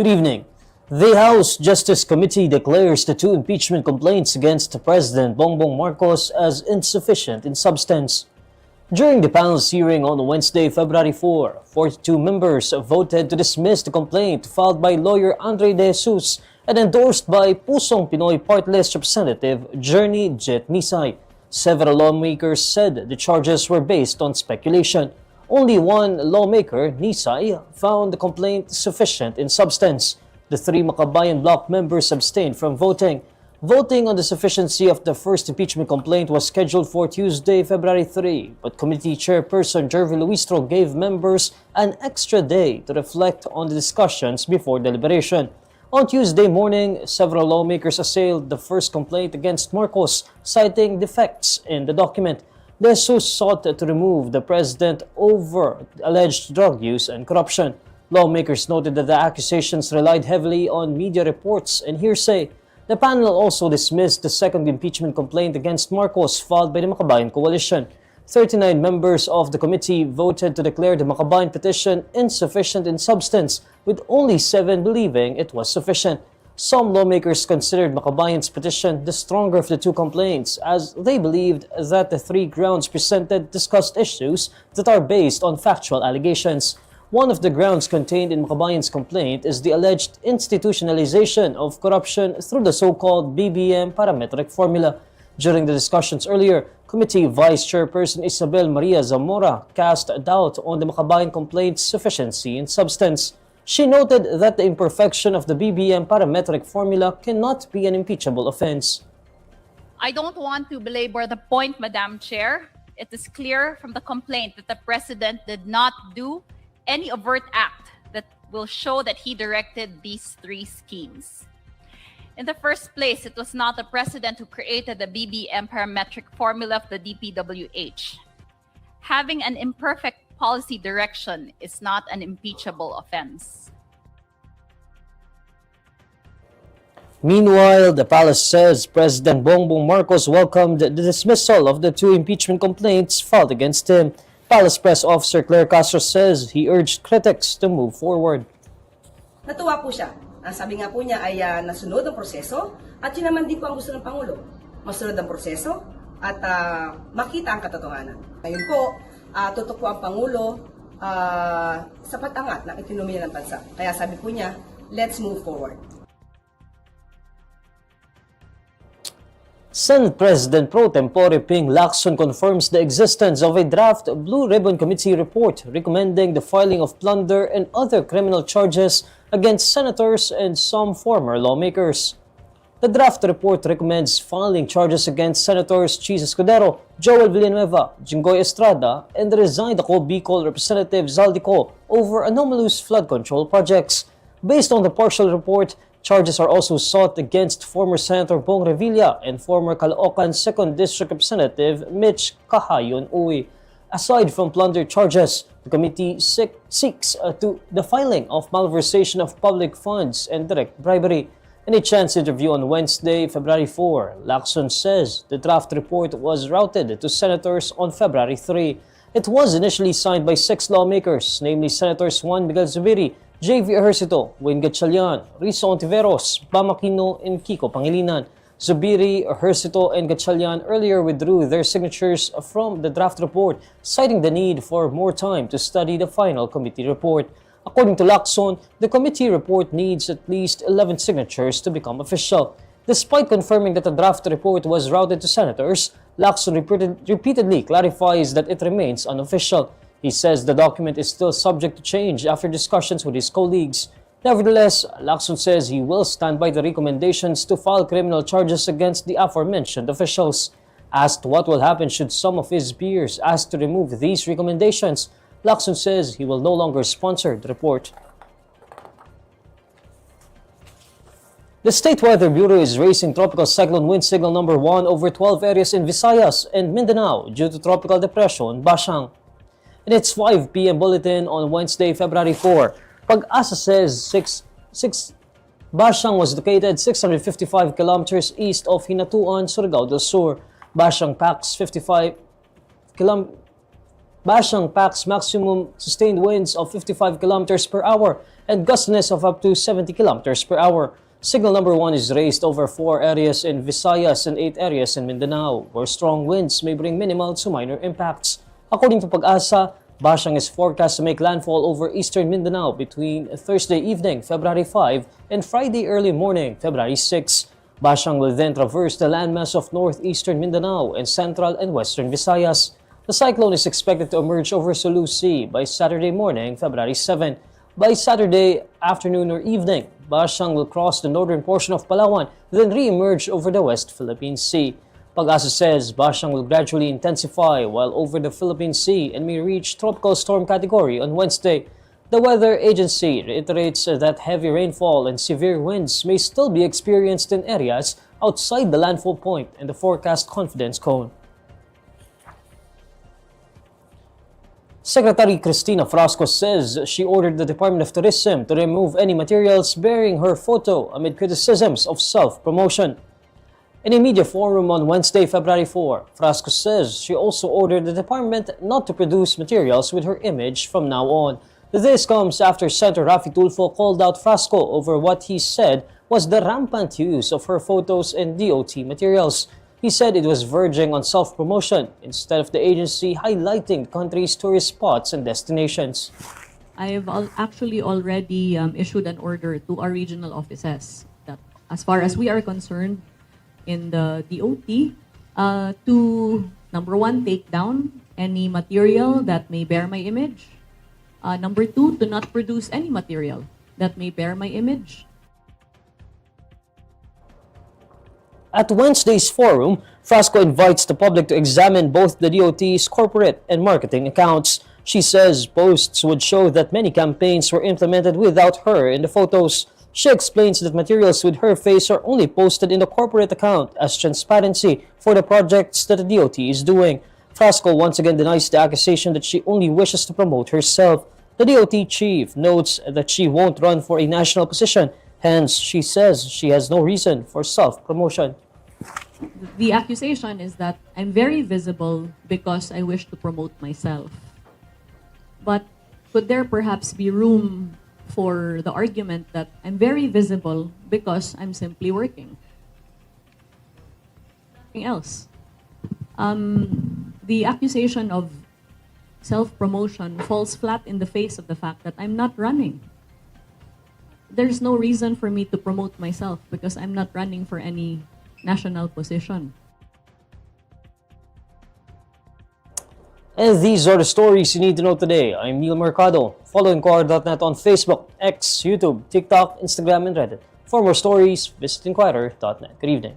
Good evening. The House Justice Committee declares the two impeachment complaints against President Bongbong Marcos as insufficient in substance. During the panel's hearing on Wednesday, February 4, 42 members voted to dismiss the complaint filed by lawyer Andre De Jesus and endorsed by Pusong Pinoy Party List Representative Journey Jet Nisay. Several lawmakers said the charges were based on speculation. Only one lawmaker, Nisay, found the complaint sufficient in substance. The three Makabayan bloc members abstained from voting. Voting on the sufficiency of the first impeachment complaint was scheduled for Tuesday, February 3, but committee chairperson Jervy Luistro gave members an extra day to reflect on the discussions before deliberation. On Tuesday morning, several lawmakers assailed the first complaint against Marcos, citing defects in the document. De Jesus sought to remove the president over alleged drug use and corruption. Lawmakers noted that the accusations relied heavily on media reports and hearsay. The panel also dismissed the second impeachment complaint against Marcos filed by the Makabayan coalition. 39 members of the committee voted to declare the Makabayan petition insufficient in substance, with only 7 believing it was sufficient. Some lawmakers considered Makabayan's petition the stronger of the two complaints, as they believed that the three grounds presented discussed issues that are based on factual allegations. One of the grounds contained in Makabayan's complaint is the alleged institutionalization of corruption through the so-called BBM parametric formula. During the discussions earlier, Committee Vice Chairperson Isabel Maria Zamora cast doubt on the Makabayan complaint's sufficiency in substance. She noted that the imperfection of the BBM parametric formula cannot be an impeachable offense. I don't want to belabor the point, Madam Chair. It is clear from the complaint that the President did not do any overt act that will show that he directed these three schemes. In the first place, it was not the President who created the BBM parametric formula of the DPWH. Having an imperfect policy direction is not an impeachable offense. Meanwhile, the palace says President Bongbong Marcos welcomed the dismissal of the two impeachment complaints filed against him. Palace Press Officer Claire Castro says he urged critics to move forward. Natuwa po siya. Ang sabi nga po niya ay nasunod ang proseso at yun naman din po ang gusto ng Pangulo. Masunod ang proseso at makita ang katotohanan. Ngayon po, tutok po ang Pangulo sa pag-angat ng ekonomiya ng bansa. Kaya sabi po niya, let's move forward. Senate President Pro Tempore Ping Lacson confirms the existence of a draft Blue Ribbon Committee report recommending the filing of plunder and other criminal charges against senators and some former lawmakers. The draft report recommends filing charges against Senators Chis Escudero, Joel Villanueva, Jinggoy Estrada, and the resigned Ako Bicol Representative Zaldico over anomalous flood control projects. Based on the partial report, charges are also sought against former Senator Bong Revilla and former Caloocan 2nd District Representative Mitch Kahayon Uy. Aside from plunder charges, the committee seeks the filing of malversation of public funds and direct bribery. In a chance interview on Wednesday, February 4, Lacson says the draft report was routed to senators on February 3. It was initially signed by 6 lawmakers, namely Senators Juan Miguel Zubiri, J.V. Ejercito, Wayne Gatchalian, Rizzo Ontiveros, Bam Aquino, and Kiko Pangilinan. Zubiri, Ejercito, and Gatchalian earlier withdrew their signatures from the draft report, citing the need for more time to study the final committee report. According to Lacson, the committee report needs at least 11 signatures to become official. Despite confirming that the draft report was routed to senators, Lacson repeatedly clarifies that it remains unofficial. He says the document is still subject to change after discussions with his colleagues. Nevertheless, Lacson says he will stand by the recommendations to file criminal charges against the aforementioned officials. Asked what will happen should some of his peers ask to remove these recommendations, Lacson says he will no longer sponsor the report. The State Weather Bureau is raising tropical cyclone wind signal number 1 over 12 areas in Visayas and Mindanao due to tropical depression Bashang. In its 5 p.m. bulletin on Wednesday, February 4, Pag-asa says Bashang was located 655 kilometers east of Hinatuan, Surigao del Sur. Bashang packs 55 Bashang packs maximum sustained winds of 55 kilometers per hour and gustiness of up to 70 kilometers per hour. Signal number 1 is raised over 4 areas in Visayas and 8 areas in Mindanao, where strong winds may bring minimal to minor impacts. According to Pag-asa, Bashang is forecast to make landfall over eastern Mindanao between Thursday evening, February 5, and Friday early morning, February 6. Bashang will then traverse the landmass of northeastern Mindanao and central and western Visayas. The cyclone is expected to emerge over Sulu Sea by Saturday morning, February 7. By Saturday afternoon or evening, Bashang will cross the northern portion of Palawan, then re-emerge over the West Philippine Sea. Pag-asa says Bashang will gradually intensify while over the Philippine Sea and may reach tropical storm category on Wednesday. The weather agency reiterates that heavy rainfall and severe winds may still be experienced in areas outside the landfall point and the forecast confidence cone. Secretary Cristina Frasco says she ordered the Department of Tourism to remove any materials bearing her photo amid criticisms of self-promotion. In a media forum on Wednesday, February 4, Frasco says she also ordered the department not to produce materials with her image from now on. This comes after Senator Raffy Tulfo called out Frasco over what he said was the rampant use of her photos and DOT materials. He said it was verging on self-promotion instead of the agency highlighting the country's tourist spots and destinations. I've actually already issued an order to our regional offices that as far as we are concerned in the DOT, to number 1, take down any material that may bear my image. Number 2, to not produce any material that may bear my image. At Wednesday's forum, Frasco invites the public to examine both the DOT's corporate and marketing accounts. She says posts would show that many campaigns were implemented without her in the photos. She explains that materials with her face are only posted in the corporate account as transparency for the projects that the DOT is doing. Frasco once again denies the accusation that she only wishes to promote herself. The DOT chief notes that she won't run for a national position, hence she says she has no reason for self-promotion. The accusation is that I'm very visible because I wish to promote myself. But could there perhaps be room for the argument that I'm very visible because I'm simply working? Nothing else. The accusation of self-promotion falls flat in the face of the fact that I'm not running. There's no reason for me to promote myself because I'm not running for any national position. And these are the stories you need to know today. I'm Neil Mercado. Follow INQUIRER.net on Facebook, X, YouTube, TikTok, Instagram, and Reddit. For more stories, visit INQUIRER.net. Good evening.